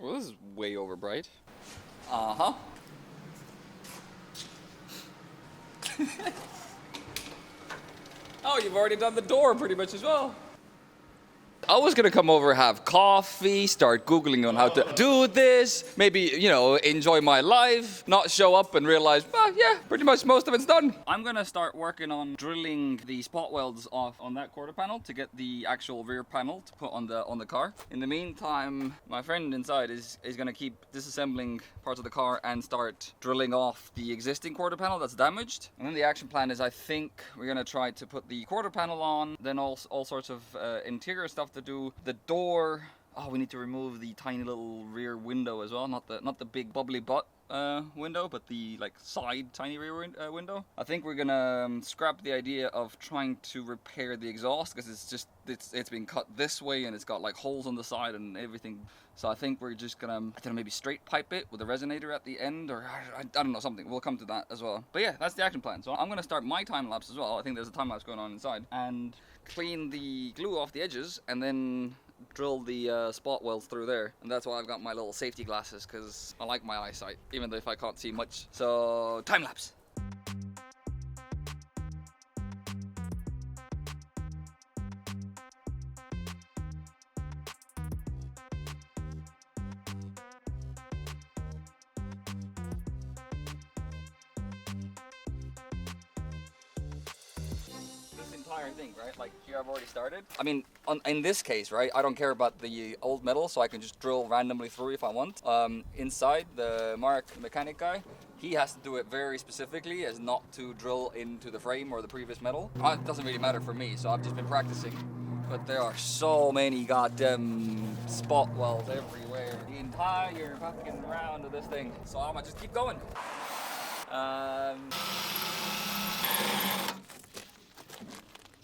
Well, this is way over bright. Uh-huh. Oh, you've already done the door pretty much as well. I was gonna come over, have coffee, start Googling on how to do this, maybe, you know, enjoy my life, not show up and realize, well, yeah, pretty much most of it's done. I'm gonna start working on drilling the spot welds off on that quarter panel to get the actual rear panel to put on the car. In the meantime, my friend inside is gonna keep disassembling parts of the car and start drilling off the existing quarter panel that's damaged. And then the action plan is, I think we're gonna try to put the quarter panel on, then all sorts of interior stuff to do. The door, oh, we need to remove the tiny little rear window as well, not the big bubbly butt window, but the like side tiny rear window. I think we're gonna scrap the idea of trying to repair the exhaust, because it's been cut this way and it's got like holes on the side and everything. So I think we're just gonna, I don't know, maybe straight pipe it with a resonator at the end, or I don't know, something. We'll come to that as well. But yeah, that's the action plan. So I'm gonna start my time lapse as well. I think there's a time lapse going on inside, and clean the glue off the edges and then drill the spot welds through there. And that's why I've got my little safety glasses, because I like my eyesight, even though if I can't see much. So time lapse. Thing, right? Like here I've already started. I mean, in this case, right, I don't care about the old metal, so I can just drill randomly through if I want. Inside, the Mark mechanic guy, he has to do it very specifically as not to drill into the frame or the previous metal. It doesn't really matter for me, so I've just been practicing. But there are so many goddamn spot welds everywhere. The entire fucking round of this thing. So I'm gonna just keep going.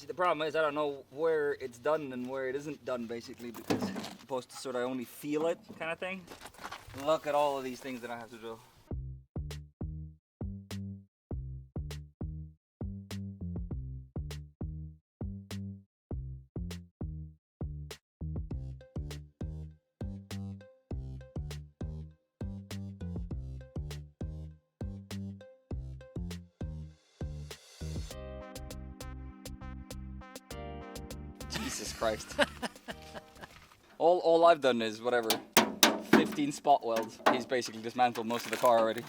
The problem is I don't know where it's done and where it isn't done, basically, because I'm supposed to sort of only feel it kind of thing. Look at all of these things that I have to drill. Jesus Christ. All I've done is whatever, 15 spot welds. He's basically dismantled most of the car already.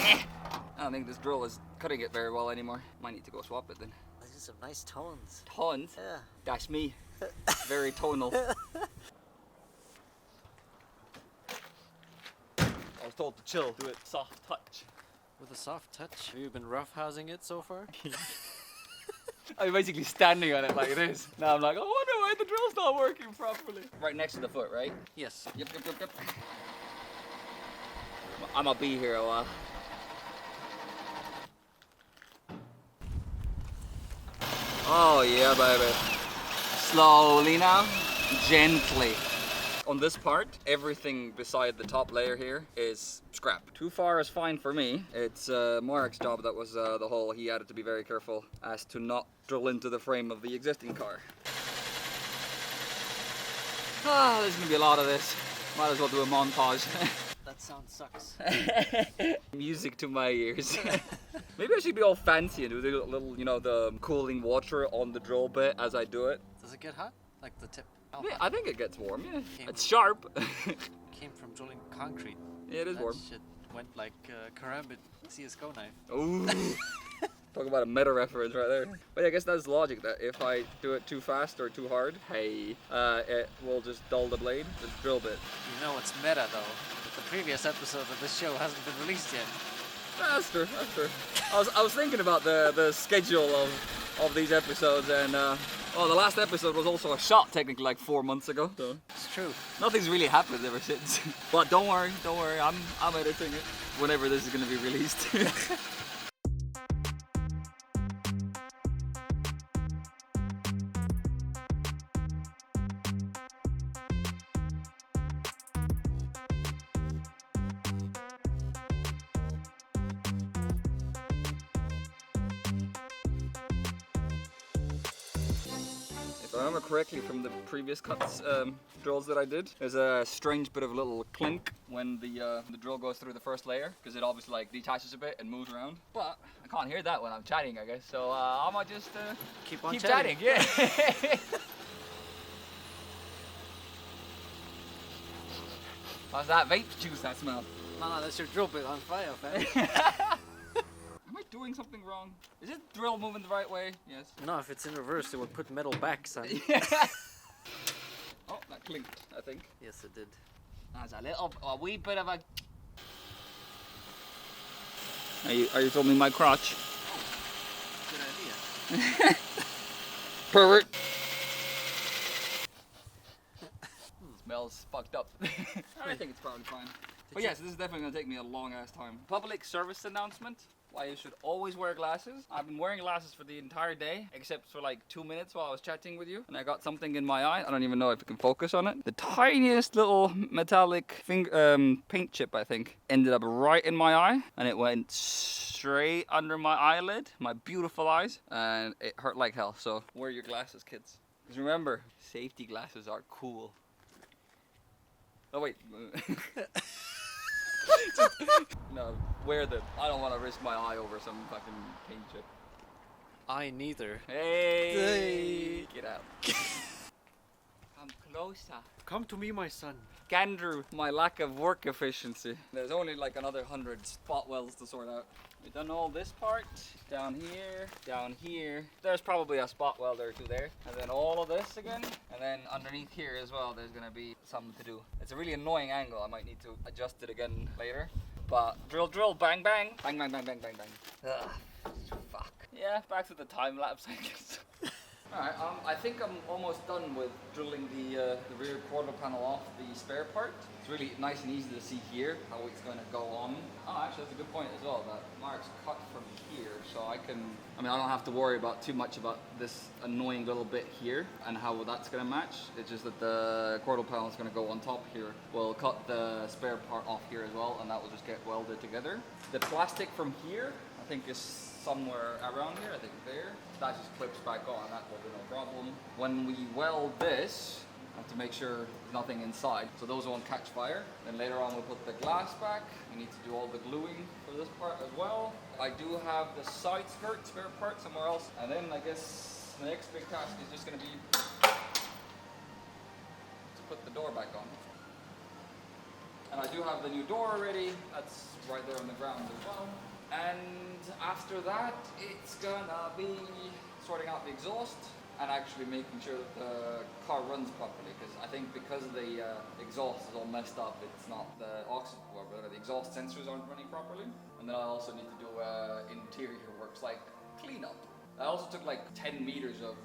I don't think this drill is cutting it very well anymore. Might need to go swap it then. These are some nice tones. Tones? Yeah. That's me. Very tonal. I was told to chill, do it soft touch. With a soft touch? Have you been roughhousing it so far? I'm basically standing on it like this. Now I'm like, oh, I wonder why the drill's not working properly. Right next to the foot, right? Yes. Yep. I'm gonna be here a while. Oh yeah, baby. Slowly now, gently. On this part, everything beside the top layer here is scrap. Too far is fine for me. It's Mark's job that was the hole. He had to be very careful as to not drill into the frame of the existing car. There's gonna be a lot of this. Might as well do a montage. That sound sucks. Music to my ears. Maybe I should be all fancy and do the little, you know, the cooling water on the drill bit as I do it. Does it get hot? Like the tip? Oh. Yeah, I think it gets warm, yeah. It's sharp. Came from drilling concrete. Yeah, it is warm. That shit went like Karambit CSGO knife. Ooh. Talk about a meta reference right there. But yeah, I guess that's logic, that if I do it too fast or too hard, hey, it will just dull the blade, the drill bit. You know what's meta though? That the previous episode of this show hasn't been released yet. That's true, that's true. I was thinking about the schedule of these episodes, and well, the last episode was also a shot technically like 4 months ago. So It's true. nothing's really happened ever since. But don't worry, I'm editing it whenever this is gonna be released. If I remember correctly from the previous cuts, drills that I did, there's a strange bit of a little clink when the drill goes through the first layer, because it obviously like detaches a bit and moves around. But I can't hear that when I'm chatting, I guess. So I might just Keep on keep chatting. Yeah. How's that vape juice that smell? No, that's your drill bit on fire, fam. Am I doing something wrong? Is this drill moving the right way? Yes. No, if it's in reverse, it would put metal back, son. Oh, that clinked, I think. Yes, it did. That's a wee bit of a... Are you filming my crotch? Good idea. Pervert. Smells fucked up. I think it's probably fine. But yes, this is definitely gonna take me a long ass time. Public service announcement. Why you should always wear glasses. I've been wearing glasses for the entire day, except for like 2 minutes while I was chatting with you. And I got something in my eye. I don't even know if you can focus on it. The tiniest little metallic paint chip, I think, ended up right in my eye. And it went straight under my eyelid, my beautiful eyes. And it hurt like hell. So wear your glasses, kids. Because remember, safety glasses are cool. Oh wait. No, wear them. I don't want to risk my eye over some fucking paint chip. I neither. Hey! Get out. Come closer. Come to me, my son. Gandrew, my lack of work efficiency. There's only like another 100 spot welds to sort out. We've done all this part, down here. There's probably a spot weld or two there. And then all of this again. And then underneath here as well, there's gonna be something to do. It's a really annoying angle. I might need to adjust it again later. But drill, bang, bang. Bang, bang, bang, bang, bang, bang. Ugh, fuck. Yeah, back to the time lapse, I guess. Alright, I think I'm almost done with drilling the rear quarter panel off the spare part. It's really nice and easy to see here how it's going to go on. Oh, actually that's a good point as well, that mark's cut from here, so I don't have to worry about too much about this annoying little bit here and how that's going to match. It's just that the quarter panel is going to go on top here. We'll cut the spare part off here as well, and that will just get welded together. The plastic from here, I think is somewhere around here, I think there. That just clips back on, that will be no problem. When we weld this, I have to make sure there's nothing inside, so those won't catch fire. Then later on we'll put the glass back. We need to do all the gluing for this part as well. I do have the side skirt spare part somewhere else. And then I guess the next big task is just gonna be to put the door back on. And I do have the new door already. That's right there on the ground as well. And after that, it's gonna be sorting out the exhaust and actually making sure that the car runs properly. Because I think because the exhaust is all messed up, it's not the the exhaust sensors aren't running properly. And then I also need to do interior works like cleanup. I also took like 10 meters of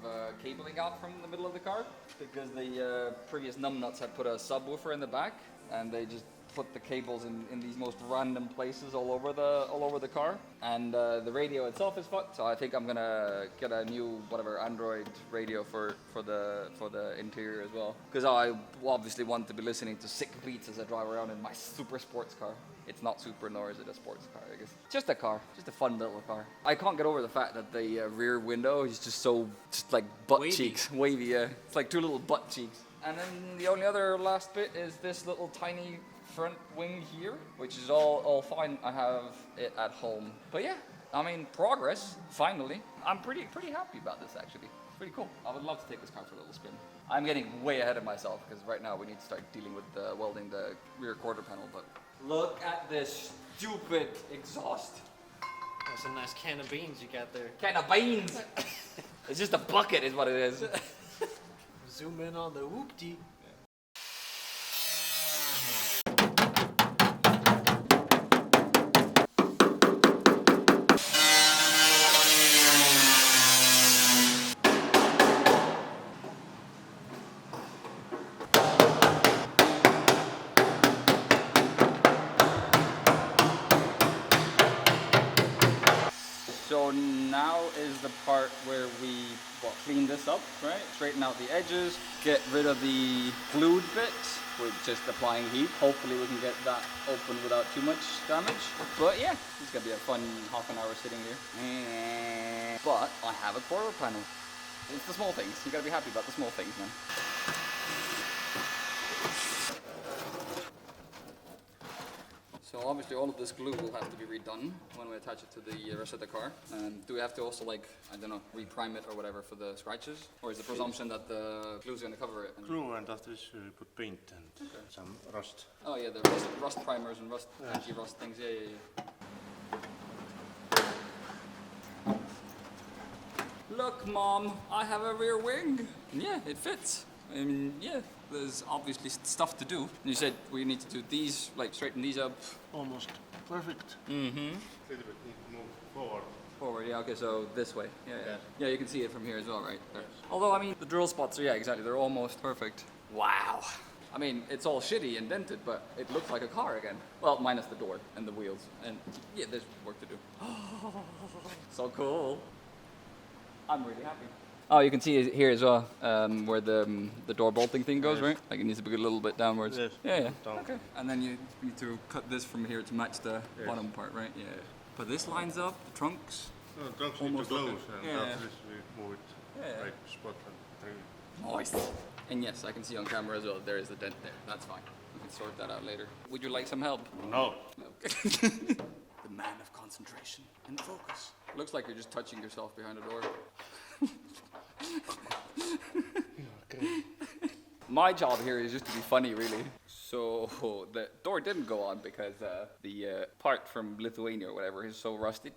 cabling out from the middle of the car because the previous numbnuts had put a subwoofer in the back, and they just put the cables in these most random places all over the car, and the radio itself is fucked. So I think I'm gonna get a new Android radio for the interior as well, because I obviously want to be listening to sick beats as I drive around in my super sports car. It's not super, nor is it a sports car, I guess. Just a car, just a fun little car. I can't get over the fact that the rear window is just like butt Wavy. cheeks, wavy. Yeah, it's like two little butt cheeks. And then the only other last bit is this little tiny front wing here, which is all fine. I have it at home. But yeah, I mean, progress, finally. I'm pretty happy about this, actually. It's pretty cool. I would love to take this car for a little spin. I'm getting way ahead of myself, because right now we need to start dealing with welding the rear quarter panel, but look at this stupid exhaust. That's a nice can of beans you got there. Can of beans! It's just a bucket is what it is. Zoom in on the whoopty. So now is the part where we clean this up, right? Straighten out the edges, get rid of the glued bit with just applying heat. Hopefully we can get that open without too much damage. But yeah, it's gonna be a fun half an hour sitting here. But I have a quarter panel. It's the small things. You gotta be happy about the small things, man. So obviously all of this glue will have to be redone when we attach it to the rest of the car. Do we have to also like, I don't know, reprime it or whatever for the scratches? Or is the presumption that the glue's gonna cover it? Glue, and after this we put paint and some rust. Oh yeah, the rust primers and anti-rust things, yeah. Look, Mom, I have a rear wing. And yeah, it fits. I mean, yeah, there's obviously stuff to do. You said we need to do these, like straighten these up. Almost perfect. Mm-hmm. Little bit need to move forward. Forward, yeah, okay, so this way. Yeah, yeah. Yes. Yeah, you can see it from here as well, right? There. Yes. Although, I mean, the drill spots are, yeah, exactly, they're almost perfect. Wow. I mean, it's all shitty and dented, but it looks like a car again. Well, minus the door and the wheels. And yeah, there's work to do. So cool. I'm really happy. Oh, you can see it here as well, where the door bolting thing goes, Yes. right? Like it needs to be a little bit downwards. Yes. Yeah, yeah. Down. Okay. And then you need to cut this from here to match the Yes. bottom part, right? Yeah. But this lines up, the trunks. No, trunks need to Almost close, okay. and Yeah, after this we move it Yeah. right spot and trim. Nice. And yes, I can see on camera as well, there is the dent there. That's fine. We can sort that out later. Would you like some help? No. Okay. The man of concentration and focus. Looks like you're just touching yourself behind a door. My job here is just to be funny, really. So the door didn't go on because the part from Lithuania or whatever is so rusted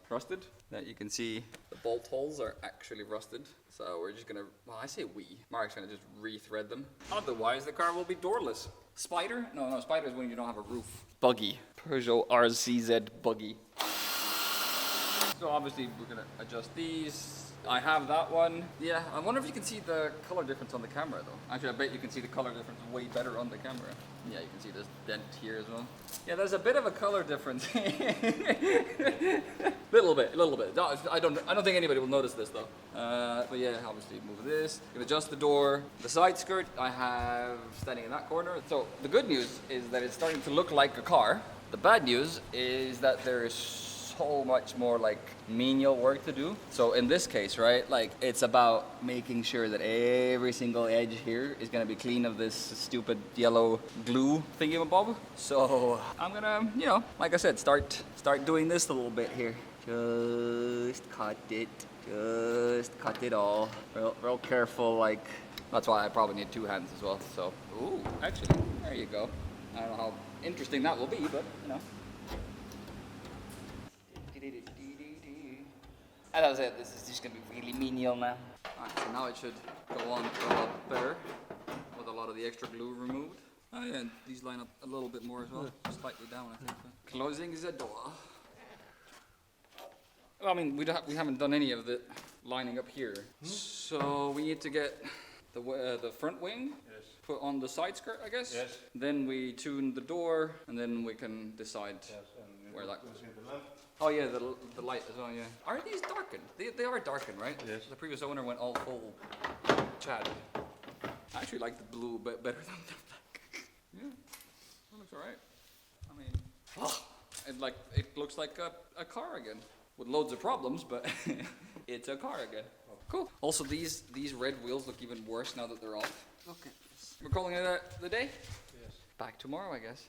that you can see the bolt holes are actually rusted. So we're just gonna, well, I say we. Mark's gonna just rethread them. Otherwise, the car will be doorless. Spider? No, Spider is when you don't have a roof. Buggy. Peugeot RCZ buggy. So obviously we're gonna adjust these. I have that one. Yeah, I wonder if you can see the color difference on the camera though. Actually, I bet you can see the color difference way better on the camera. Yeah, you can see this dent here as well. Yeah, there's a bit of a color difference. little bit. No, I don't think anybody will notice this though. But yeah, obviously move this. You can adjust the door. The side skirt I have standing in that corner. So the good news is that it's starting to look like a car. The bad news is that there is so much more like menial work to do. So in this case, right, like it's about making sure that every single edge here is gonna be clean of this stupid yellow glue thingy-mabob. So I'm gonna, you know, like I said, start doing this a little bit here. Just cut it all. Real careful, like, that's why I probably need two hands as well. So, ooh, actually, there you go. I don't know how interesting that will be, but you know. And that was it. This is just gonna be really menial now. Alright, so now it should go on a lot better with a lot of the extra glue removed. Oh yeah, and these line up a little bit more as well. Slightly down, I think. Closing the door. Well, I mean, we haven't done any of the lining up here. So we need to get the front wing put on the side skirt, I guess. Yes. Then we tune the door, and then we can decide where that goes. Oh yeah, the light as well, yeah. Are these darkened? They are darkened, right? Yes. The previous owner went all full Chad. I actually like the blue better than the black. Yeah, that looks alright. I mean, it looks like a car again. With loads of problems, but it's a car again. Cool. Also, these red wheels look even worse now that they're off. Look at this. We're calling it the day? Yes. Back tomorrow, I guess.